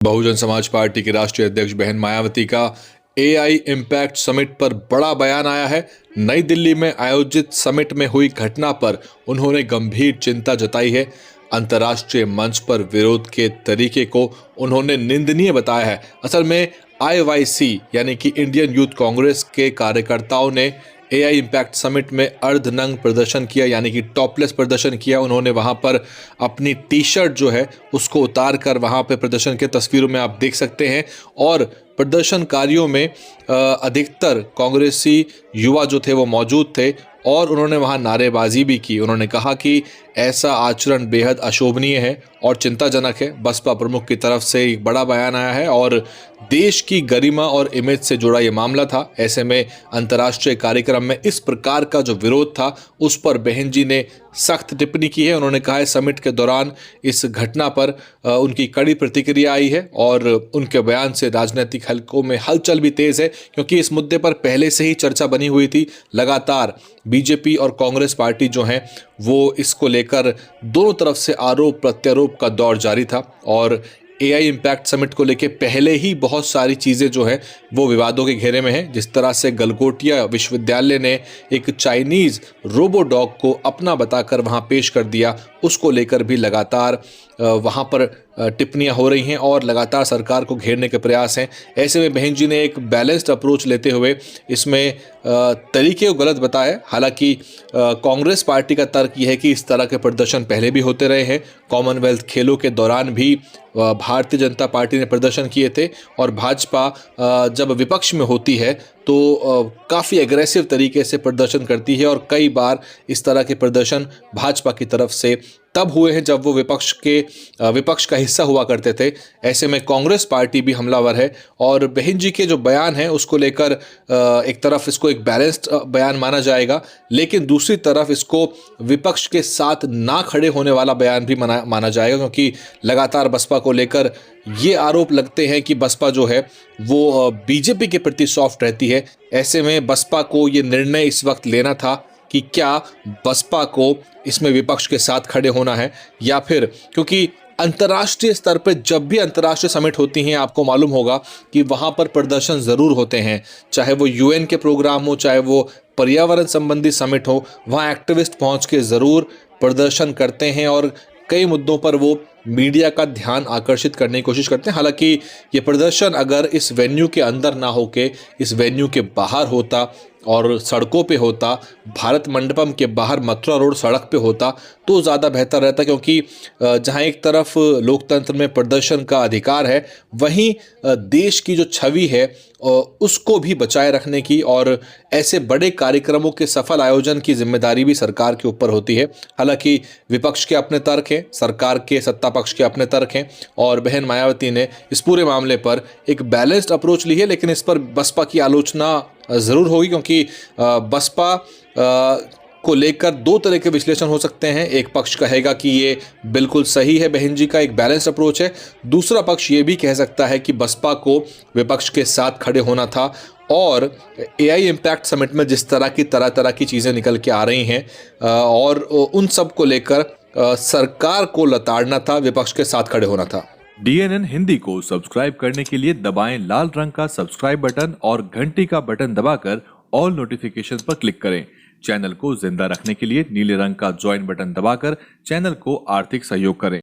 Bahujan Samaj party की राष्ट्रीय अध्यक्ष बहन मायावती का एआई इम्पैक्ट समिट पर बड़ा बयान आया है। नई दिल्ली में आयोजित समिट में हुई घटना पर उन्होंने गंभीर चिंता जताई है। अंतर्राष्ट्रीय मंच पर विरोध के तरीके को उन्होंने निंदनीय बताया है। असल में आईवाईसी यानी कि इंडियन यूथ कांग्रेस के कार्यकर्ताओं ने एआई इम्पैक्ट समिट में अर्धनग्न प्रदर्शन किया, यानी कि टॉपलेस प्रदर्शन किया। उन्होंने वहां पर अपनी टी शर्ट जो है उसको उतार कर वहां पर प्रदर्शन के तस्वीरों में आप देख सकते हैं। और प्रदर्शनकारियों में अधिकतर कांग्रेसी युवा जो थे वो मौजूद थे और उन्होंने वहां नारेबाजी भी की। उन्होंने कहा कि ऐसा आचरण बेहद अशोभनीय है और चिंताजनक है। बसपा प्रमुख की तरफ से एक बड़ा बयान आया है और देश की गरिमा और इमेज से जुड़ा ये मामला था। ऐसे में अंतर्राष्ट्रीय कार्यक्रम में इस प्रकार का जो विरोध था उस पर बहन जी ने सख्त टिप्पणी की है। उन्होंने कहा है समिट के दौरान इस घटना पर उनकी कड़ी प्रतिक्रिया आई है और उनके बयान से राजनीतिक हलकों में हलचल भी तेज है, क्योंकि इस मुद्दे पर पहले से ही चर्चा बनी हुई थी। लगातार बीजेपी और कांग्रेस पार्टी जो हैं वो इसको लेकर दोनों तरफ से आरोप प्रत्यारोप का दौर जारी था और एआई इम्पैक्ट समिट को लेकर पहले ही बहुत सारी चीज़ें जो हैं वो विवादों के घेरे में हैं। जिस तरह से गलगोटिया विश्वविद्यालय ने एक चाइनीज़ रोबो डॉग को अपना बताकर वहां पेश कर दिया, उसको लेकर भी लगातार वहां पर टिप्पणियां हो रही हैं और लगातार सरकार को घेरने के प्रयास हैं। ऐसे में बहन जी ने एक बैलेंस्ड अप्रोच लेते हुए इसमें तरीके को गलत बताया। हालांकि कांग्रेस पार्टी का तर्क यह है कि इस तरह के प्रदर्शन पहले भी होते रहे हैं। कॉमनवेल्थ खेलों के दौरान भी भारतीय जनता पार्टी ने प्रदर्शन किए थे और भाजपा जब विपक्ष में होती है तो काफ़ी एग्रेसिव तरीके से प्रदर्शन करती है और कई बार इस तरह के प्रदर्शन भाजपा की तरफ से तब हुए हैं जब वो विपक्ष का हिस्सा हुआ करते थे। ऐसे में कांग्रेस पार्टी भी हमलावर है और बहन जी के जो बयान है उसको लेकर एक तरफ इसको एक बैलेंस्ड बयान माना जाएगा, लेकिन दूसरी तरफ इसको विपक्ष के साथ ना खड़े होने वाला बयान भी माना जाएगा, क्योंकि लगातार बसपा को लेकर ये आरोप लगते हैं कि बसपा जो है वो बीजेपी के प्रति सॉफ्ट रहती है। ऐसे में बसपा को ये निर्णय इस वक्त लेना था कि क्या बसपा को इसमें विपक्ष के साथ खड़े होना है या फिर, क्योंकि अंतर्राष्ट्रीय स्तर पर जब भी अंतर्राष्ट्रीय समिट होती हैं आपको मालूम होगा कि वहाँ पर प्रदर्शन ज़रूर होते हैं, चाहे वो यूएन के प्रोग्राम हो, चाहे वो पर्यावरण संबंधी समिट हो, वहाँ एक्टिविस्ट पहुँच के ज़रूर प्रदर्शन करते हैं और कई मुद्दों पर वो मीडिया का ध्यान आकर्षित करने की कोशिश करते हैं। हालांकि ये प्रदर्शन अगर इस वेन्यू के अंदर ना होके इस वेन्यू के बाहर होता और सड़कों पे होता, भारत मंडपम के बाहर मथुरा रोड सड़क पे होता तो ज़्यादा बेहतर रहता, क्योंकि जहां एक तरफ लोकतंत्र में प्रदर्शन का अधिकार है, वहीं देश की जो छवि है उसको भी बचाए रखने की और ऐसे बड़े कार्यक्रमों के सफल आयोजन की जिम्मेदारी भी सरकार के ऊपर होती है। हालांकि विपक्ष के अपने तर्क हैं, सरकार के सत्ता पक्ष के अपने तर्क हैं और बहन मायावती ने इस पूरे मामले पर एक बैलेंस्ड अप्रोच ली है, लेकिन इस पर बसपा की आलोचना ज़रूर होगी, क्योंकि बसपा को लेकर दो तरह के विश्लेषण हो सकते हैं। एक पक्ष कहेगा कि ये बिल्कुल सही है, बहन जी का एक बैलेंस अप्रोच है। दूसरा पक्ष ये भी कह सकता है कि बसपा को विपक्ष के साथ खड़े होना था और एआई इम्पैक्ट समिट में जिस तरह की चीज़ें निकल के आ रही हैं और उन सब को लेकर सरकार को लताड़ना था, विपक्ष के साथ खड़े होना था। DNN हिंदी को सब्सक्राइब करने के लिए दबाएं लाल रंग का सब्सक्राइब बटन और घंटी का बटन दबाकर ऑल नोटिफिकेशन पर क्लिक करें। चैनल को जिंदा रखने के लिए नीले रंग का ज्वाइन बटन दबाकर चैनल को आर्थिक सहयोग करें।